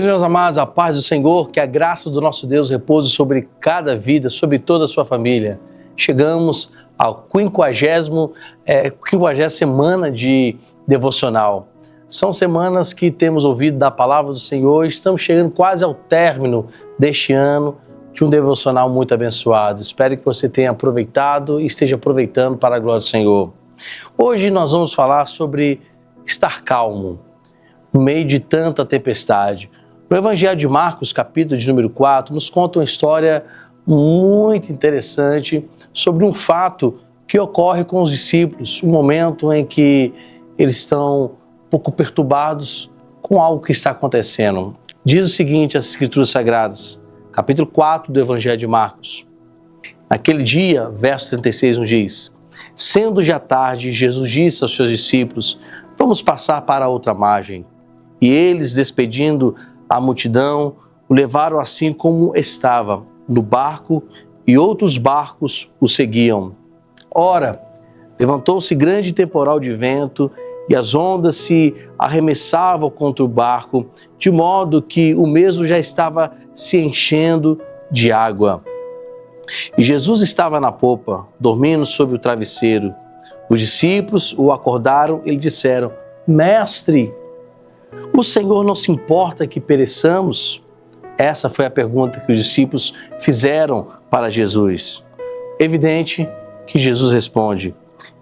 Meus amados, a paz do Senhor, que a graça do nosso Deus repouse sobre cada vida, sobre toda a sua família. Chegamos ao 50ª semana de devocional. São semanas que temos ouvido da palavra do Senhor e estamos chegando quase ao término deste ano de um devocional muito abençoado. Espero que você tenha aproveitado e esteja aproveitando para a glória do Senhor. Hoje nós vamos falar sobre estar calmo no meio de tanta tempestade. No Evangelho de Marcos, capítulo de número 4, nos conta uma história muito interessante sobre um fato que ocorre com os discípulos, um momento em que eles estão um pouco perturbados com algo que está acontecendo. Diz o seguinte as Escrituras Sagradas, capítulo 4 do Evangelho de Marcos. Naquele dia, verso 36 nos diz: sendo já tarde, Jesus disse aos seus discípulos: vamos passar para a outra margem. E eles, despedindo a multidão, o levaram assim como estava, no barco, e outros barcos o seguiam. Ora, levantou-se grande temporal de vento, e as ondas se arremessavam contra o barco, de modo que o mesmo já estava se enchendo de água. E Jesus estava na popa, dormindo sobre o travesseiro. Os discípulos o acordaram e lhe disseram: Mestre, o Senhor não se importa que pereçamos? Essa foi a pergunta que os discípulos fizeram para Jesus. Evidente que Jesus responde.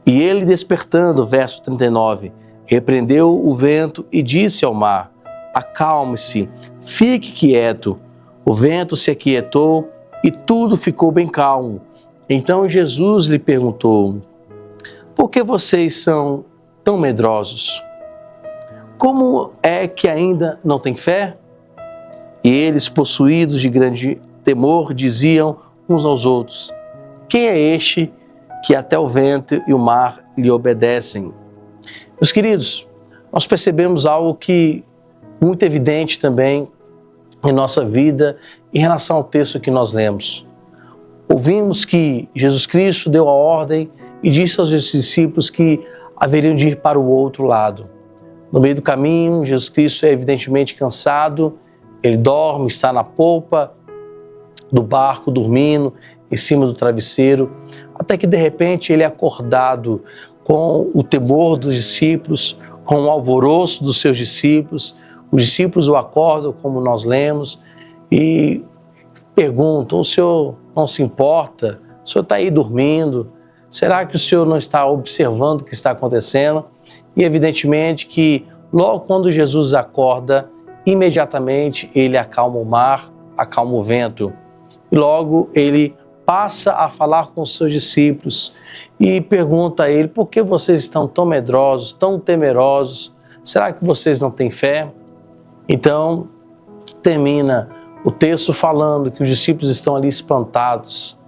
E ele, despertando, verso 39, repreendeu o vento e disse ao mar: acalme-se, fique quieto. O vento se aquietou e tudo ficou bem calmo. Então Jesus lhe perguntou: por que vocês são tão medrosos? Como é que ainda não têm fé? E eles, possuídos de grande temor, diziam uns aos outros: quem é este que até o vento e o mar lhe obedecem? Meus queridos, nós percebemos algo que muito evidente também em nossa vida em relação ao texto que nós lemos. Ouvimos que Jesus Cristo deu a ordem e disse aos seus discípulos que haveriam de ir para o outro lado. No meio do caminho, Jesus Cristo é evidentemente cansado, ele dorme, está na polpa do barco, dormindo em cima do travesseiro, até que de repente ele é acordado com o temor dos discípulos, com o alvoroço dos seus discípulos. Os discípulos o acordam, como nós lemos, e perguntam: o senhor não se importa? O senhor está aí dormindo? Será que o senhor não está observando o que está acontecendo? E evidentemente que logo quando Jesus acorda, imediatamente ele acalma o mar, acalma o vento. E logo ele passa a falar com os seus discípulos e pergunta a ele: por que vocês estão tão medrosos, tão temerosos? Será que vocês não têm fé? Então termina o texto falando que os discípulos estão ali espantados,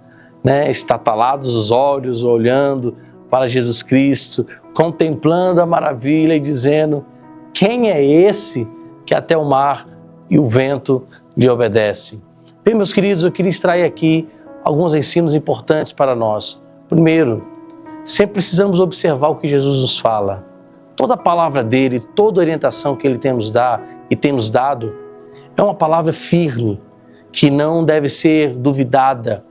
estatalados os olhos, olhando para Jesus Cristo, contemplando a maravilha e dizendo: quem é esse que até o mar e o vento lhe obedecem? Bem, meus queridos, eu queria extrair aqui alguns ensinos importantes para nós. Primeiro, sempre precisamos observar o que Jesus nos fala. Toda a palavra dele, toda a orientação que ele tem nos dado, é uma palavra firme, que não deve ser duvidada.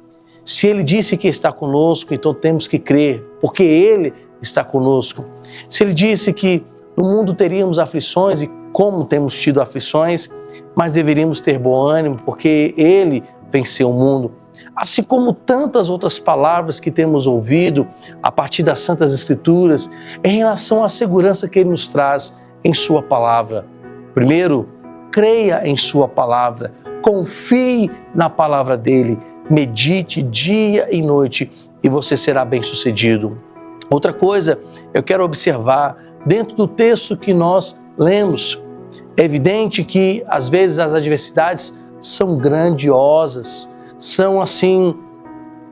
Se ele disse que está conosco, então temos que crer, porque ele está conosco. Se ele disse que no mundo teríamos aflições, e como temos tido aflições, mas deveríamos ter bom ânimo, porque ele venceu o mundo. Assim como tantas outras palavras que temos ouvido a partir das Santas Escrituras em relação à segurança que ele nos traz em sua palavra. Primeiro, creia em sua palavra, confie na palavra dele, medite dia e noite e você será bem-sucedido. Outra coisa, eu quero observar dentro do texto que nós lemos. É evidente que às vezes as adversidades são grandiosas, são assim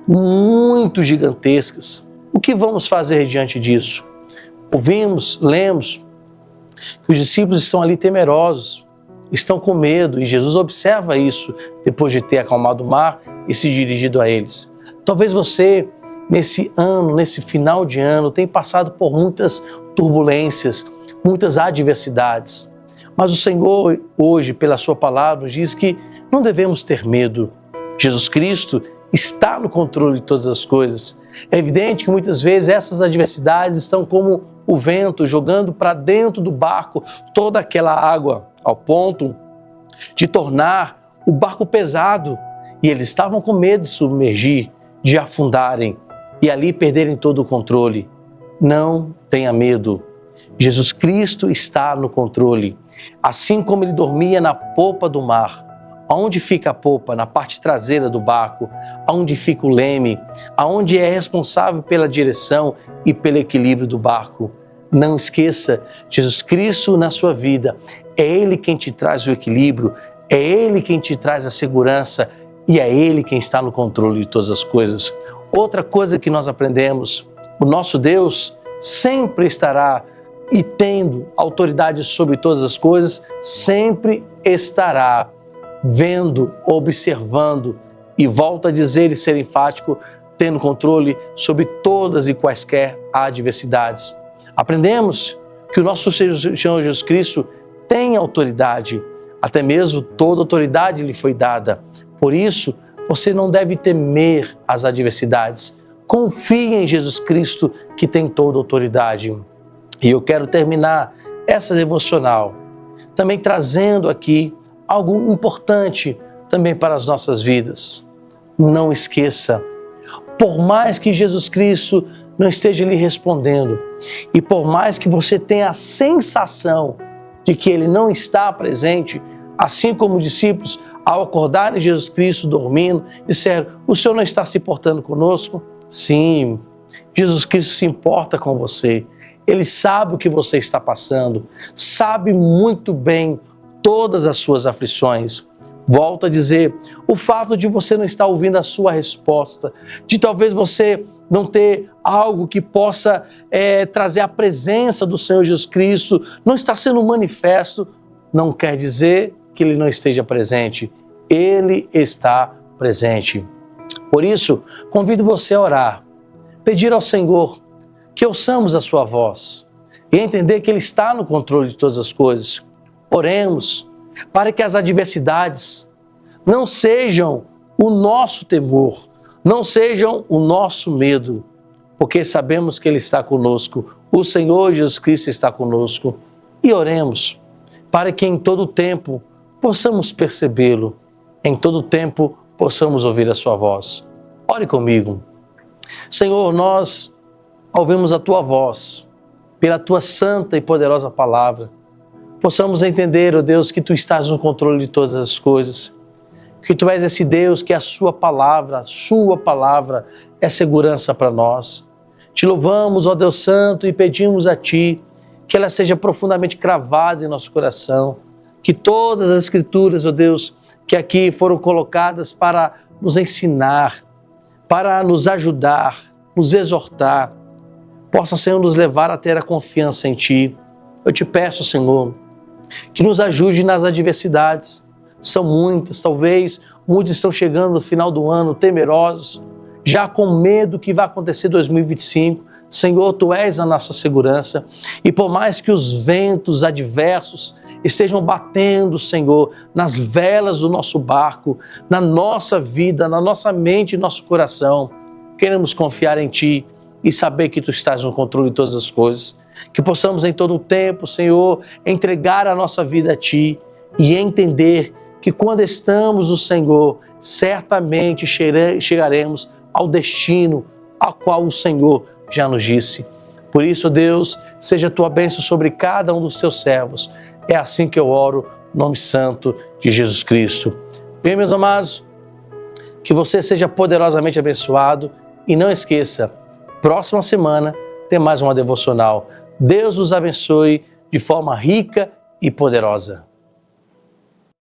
muito gigantescas. O que vamos fazer diante disso? Ouvimos, lemos que os discípulos estão ali temerosos, estão com medo, e Jesus observa isso depois de ter acalmado o mar e se dirigido a eles. Talvez você, nesse ano, nesse final de ano, tenha passado por muitas turbulências, muitas adversidades. Mas o Senhor, hoje, pela sua palavra, nos diz que não devemos ter medo. Jesus Cristo está no controle de todas as coisas. É evidente que muitas vezes essas adversidades estão como o vento jogando para dentro do barco toda aquela água, ao ponto de tornar o barco pesado. E eles estavam com medo de submergir, de afundarem e ali perderem todo o controle. Não tenha medo. Jesus Cristo está no controle. Assim como ele dormia na popa do mar. Aonde fica a popa? Na parte traseira do barco. Aonde fica o leme? Aonde é responsável pela direção e pelo equilíbrio do barco. Não esqueça, Jesus Cristo na sua vida, é Ele quem te traz o equilíbrio, é Ele quem te traz a segurança e é Ele quem está no controle de todas as coisas. Outra coisa que nós aprendemos, o nosso Deus sempre estará e tendo autoridade sobre todas as coisas, sempre estará vendo, observando e volta a dizer e ser enfático, tendo controle sobre todas e quaisquer adversidades. Aprendemos que o nosso Senhor Jesus Cristo tem autoridade, até mesmo toda autoridade lhe foi dada. Por isso, você não deve temer as adversidades. Confie em Jesus Cristo que tem toda autoridade. E eu quero terminar essa devocional também trazendo aqui algo importante também para as nossas vidas. Não esqueça, por mais que Jesus Cristo não esteja lhe respondendo e por mais que você tenha a sensação de que Ele não está presente, assim como os discípulos, ao acordarem Jesus Cristo dormindo, disseram, o Senhor não está se portando conosco? Sim, Jesus Cristo se importa com você. Ele sabe o que você está passando, sabe muito bem todas as suas aflições. Volto a dizer, o fato de você não estar ouvindo a sua resposta, de talvez você não ter algo que possa trazer a presença do Senhor Jesus Cristo, não está sendo manifesto, não quer dizer que Ele não esteja presente. Ele está presente. Por isso, convido você a orar, pedir ao Senhor que ouçamos a sua voz e entender que Ele está no controle de todas as coisas. Oremos para que as adversidades não sejam o nosso temor, não sejam o nosso medo, porque sabemos que Ele está conosco, o Senhor Jesus Cristo está conosco. E oremos para que em todo tempo possamos percebê-lo, em todo tempo possamos ouvir a sua voz. Ore comigo. Senhor, nós ouvimos a Tua voz, pela Tua santa e poderosa palavra, possamos entender, ó Deus, que Tu estás no controle de todas as coisas, que Tu és esse Deus que a Sua palavra é segurança para nós. Te louvamos, ó Deus Santo, e pedimos a Ti que ela seja profundamente cravada em nosso coração, que todas as Escrituras, ó Deus, que aqui foram colocadas para nos ensinar, para nos ajudar, nos exortar, possa, Senhor, nos levar a ter a confiança em Ti. Eu te peço, Senhor, que nos ajude nas adversidades. São muitas, talvez muitos estão chegando no final do ano temerosos, já com medo que vai acontecer em 2025. Senhor, Tu és a nossa segurança e por mais que os ventos adversos estejam batendo, Senhor, nas velas do nosso barco, na nossa vida, na nossa mente e nosso coração, queremos confiar em Ti e saber que Tu estás no controle de todas as coisas. Que possamos em todo o tempo, Senhor, entregar a nossa vida a Ti e entender que quando estamos no Senhor, certamente chegaremos ao destino ao qual o Senhor já nos disse. Por isso, Deus, seja a Tua bênção sobre cada um dos Teus servos. É assim que eu oro, no nome santo de Jesus Cristo. Bem, meus amados, que você seja poderosamente abençoado e não esqueça, próxima semana tem mais uma devocional. Deus os abençoe de forma rica e poderosa.